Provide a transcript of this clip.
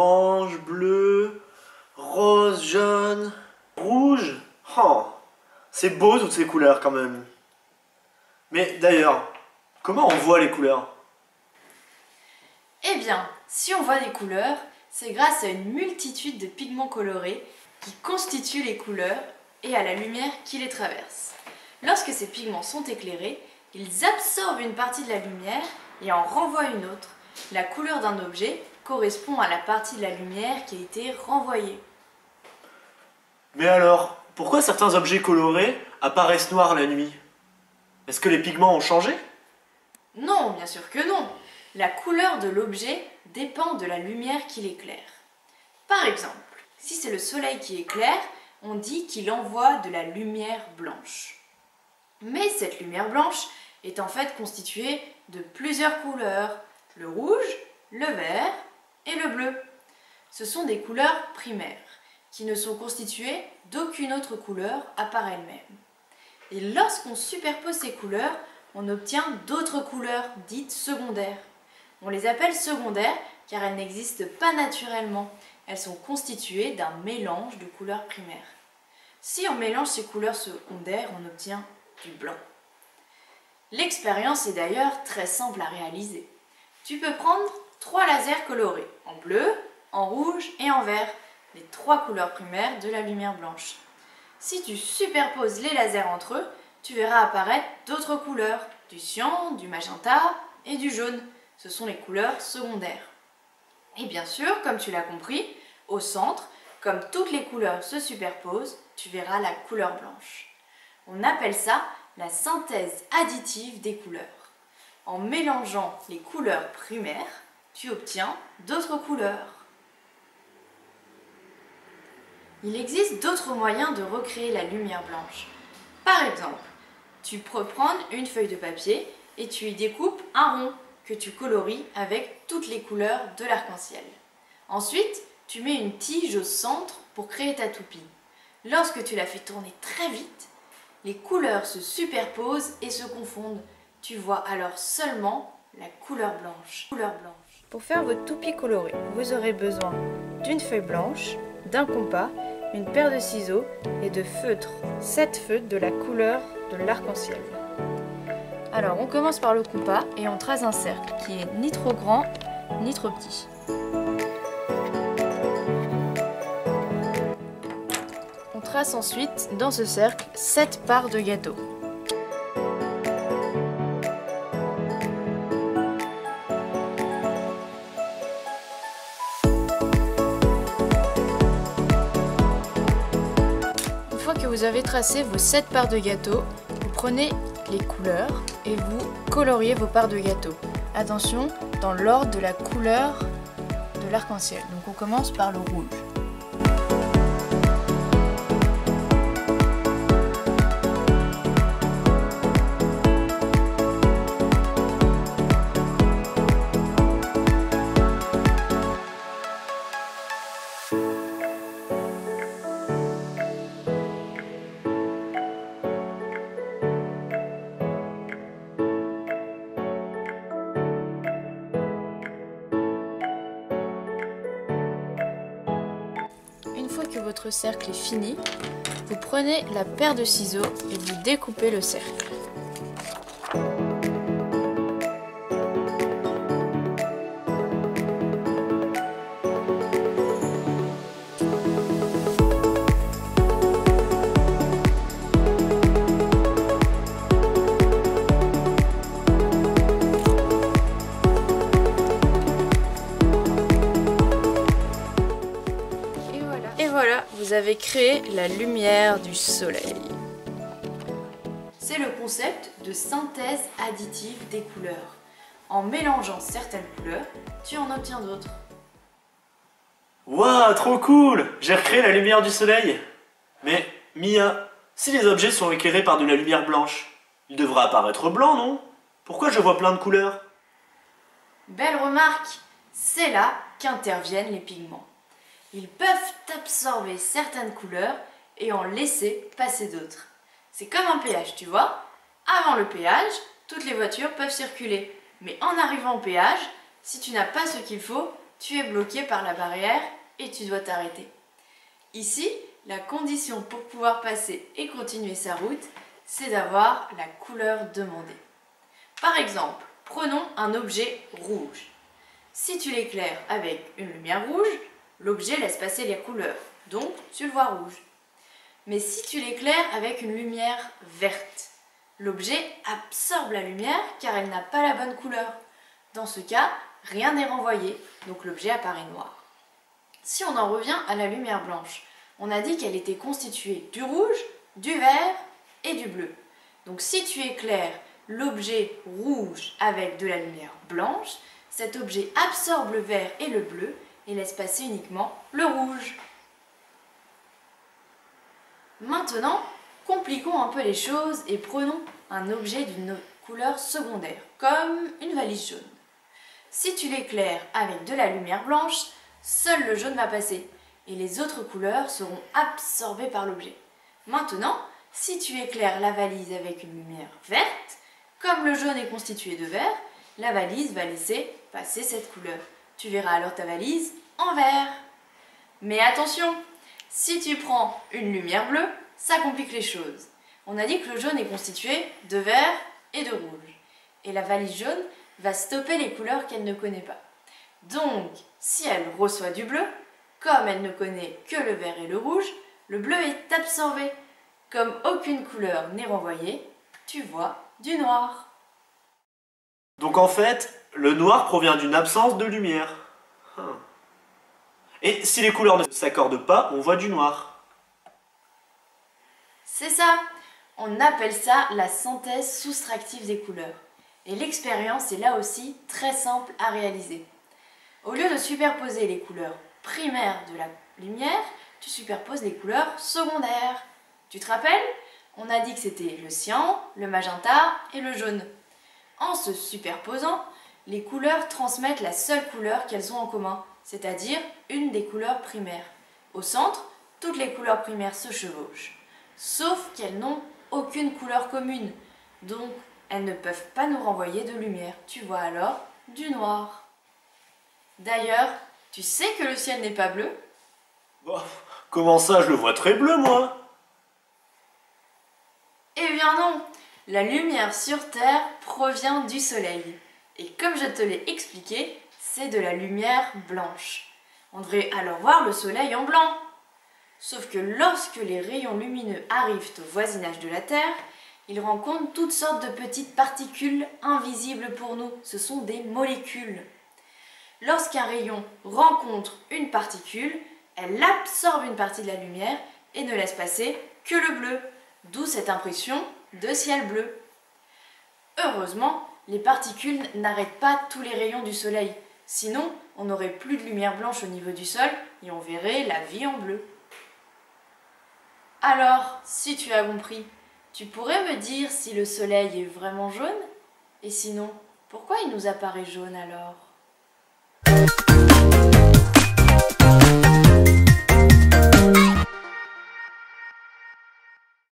orange, bleu, rose, jaune, rouge. Oh, c'est beau toutes ces couleurs quand même. Mais d'ailleurs, comment on voit les couleurs? Eh bien, si on voit des couleurs, c'est grâce à une multitude de pigments colorés qui constituent les couleurs et à la lumière qui les traverse. Lorsque ces pigments sont éclairés, ils absorbent une partie de la lumière et en renvoient une autre. La couleur d'un objet correspond à la partie de la lumière qui a été renvoyée. Mais alors, pourquoi certains objets colorés apparaissent noirs la nuit? Est-ce que les pigments ont changé? Non, bien sûr que non. La couleur de l'objet dépend de la lumière qui l'éclaire. Par exemple, si c'est le soleil qui éclaire, on dit qu'il envoie de la lumière blanche. Mais cette lumière blanche est en fait constituée de plusieurs couleurs, le rouge, le vert et le bleu. Ce sont des couleurs primaires qui ne sont constituées d'aucune autre couleur à part elle-même. Et lorsqu'on superpose ces couleurs, on obtient d'autres couleurs dites secondaires. On les appelle secondaires car elles n'existent pas naturellement. Elles sont constituées d'un mélange de couleurs primaires. Si on mélange ces couleurs secondaires, on obtient du blanc. L'expérience est d'ailleurs très simple à réaliser. Tu peux prendre 3 lasers colorés, en bleu, en rouge et en vert, les 3 couleurs primaires de la lumière blanche. Si tu superposes les lasers entre eux, tu verras apparaître d'autres couleurs, du cyan, du magenta et du jaune. Ce sont les couleurs secondaires. Et bien sûr, comme tu l'as compris, au centre, comme toutes les couleurs se superposent, tu verras la couleur blanche. On appelle ça la synthèse additive des couleurs. En mélangeant les couleurs primaires, tu obtiens d'autres couleurs. Il existe d'autres moyens de recréer la lumière blanche. Par exemple, tu peux prendre une feuille de papier et tu y découpes un rond que tu colories avec toutes les couleurs de l'arc-en-ciel. Ensuite, tu mets une tige au centre pour créer ta toupie. Lorsque tu la fais tourner très vite, les couleurs se superposent et se confondent. Tu vois alors seulement la couleur blanche. Pour faire votre toupie colorée, vous aurez besoin d'une feuille blanche, d'un compas, une paire de ciseaux et de feutres. 7 feutres de la couleur de l'arc-en-ciel. Alors on commence par le compas et on trace un cercle qui est ni trop grand ni trop petit. On trace ensuite dans ce cercle 7 parts de gâteau. Une fois que vous avez tracé vos 7 parts de gâteau, vous prenez les couleurs et vous coloriez vos parts de gâteau. Attention, dans l'ordre de la couleur de l'arc-en-ciel. Donc on commence par le rouge. Une fois que votre cercle est fini, vous prenez la paire de ciseaux et vous découpez le cercle. Et voilà, vous avez créé la lumière du soleil. C'est le concept de synthèse additive des couleurs. En mélangeant certaines couleurs, tu en obtiens d'autres. Waouh, trop cool! J'ai recréé la lumière du soleil. Mais, Mia, si les objets sont éclairés par de la lumière blanche, ils devraient apparaître blancs, non? Pourquoi je vois plein de couleurs? Belle remarque! C'est là qu'interviennent les pigments. Ils peuvent absorber certaines couleurs et en laisser passer d'autres. C'est comme un péage, tu vois. Avant le péage, toutes les voitures peuvent circuler. Mais en arrivant au péage, si tu n'as pas ce qu'il faut, tu es bloqué par la barrière et tu dois t'arrêter. Ici, la condition pour pouvoir passer et continuer sa route, c'est d'avoir la couleur demandée. Par exemple, prenons un objet rouge. Si tu l'éclaires avec une lumière rouge, l'objet laisse passer les couleurs, donc tu le vois rouge. Mais si tu l'éclaires avec une lumière verte, l'objet absorbe la lumière car elle n'a pas la bonne couleur. Dans ce cas, rien n'est renvoyé, donc l'objet apparaît noir. Si on en revient à la lumière blanche, on a dit qu'elle était constituée du rouge, du vert et du bleu. Donc si tu éclaires l'objet rouge avec de la lumière blanche, cet objet absorbe le vert et le bleu et laisse passer uniquement le rouge. Maintenant, compliquons un peu les choses et prenons un objet d'une couleur secondaire, comme une valise jaune. Si tu l'éclaires avec de la lumière blanche, seul le jaune va passer et les autres couleurs seront absorbées par l'objet. Maintenant, si tu éclaires la valise avec une lumière verte, comme le jaune est constitué de vert, la valise va laisser passer cette couleur. Tu verras alors ta valise en vert. Mais attention, si tu prends une lumière bleue, ça complique les choses. On a dit que le jaune est constitué de vert et de rouge. Et la valise jaune va stopper les couleurs qu'elle ne connaît pas. Donc, si elle reçoit du bleu, comme elle ne connaît que le vert et le rouge, le bleu est absorbé. Comme aucune couleur n'est renvoyée, tu vois du noir. Donc en fait, le noir provient d'une absence de lumière. Et si les couleurs ne s'accordent pas, on voit du noir. C'est ça. On appelle ça la synthèse soustractive des couleurs. Et l'expérience est là aussi très simple à réaliser. Au lieu de superposer les couleurs primaires de la lumière, tu superposes les couleurs secondaires. Tu te rappelles? On a dit que c'était le cyan, le magenta et le jaune. En se superposant, les couleurs transmettent la seule couleur qu'elles ont en commun, c'est-à-dire une des couleurs primaires. Au centre, toutes les couleurs primaires se chevauchent, sauf qu'elles n'ont aucune couleur commune, donc elles ne peuvent pas nous renvoyer de lumière. Tu vois alors du noir. D'ailleurs, tu sais que le ciel n'est pas bleu? Oh, comment ça, je le vois très bleu, moi? Eh bien non, la lumière sur Terre provient du Soleil. Et comme je te l'ai expliqué, c'est de la lumière blanche. On devrait alors voir le Soleil en blanc. Sauf que lorsque les rayons lumineux arrivent au voisinage de la Terre, ils rencontrent toutes sortes de petites particules invisibles pour nous. Ce sont des molécules. Lorsqu'un rayon rencontre une particule, elle absorbe une partie de la lumière et ne laisse passer que le bleu. D'où cette impression de ciel bleu. Heureusement, les particules n'arrêtent pas tous les rayons du soleil. Sinon, on n'aurait plus de lumière blanche au niveau du sol et on verrait la vie en bleu. Alors, si tu as compris, tu pourrais me dire si le soleil est vraiment jaune? Et sinon, pourquoi il nous apparaît jaune alors?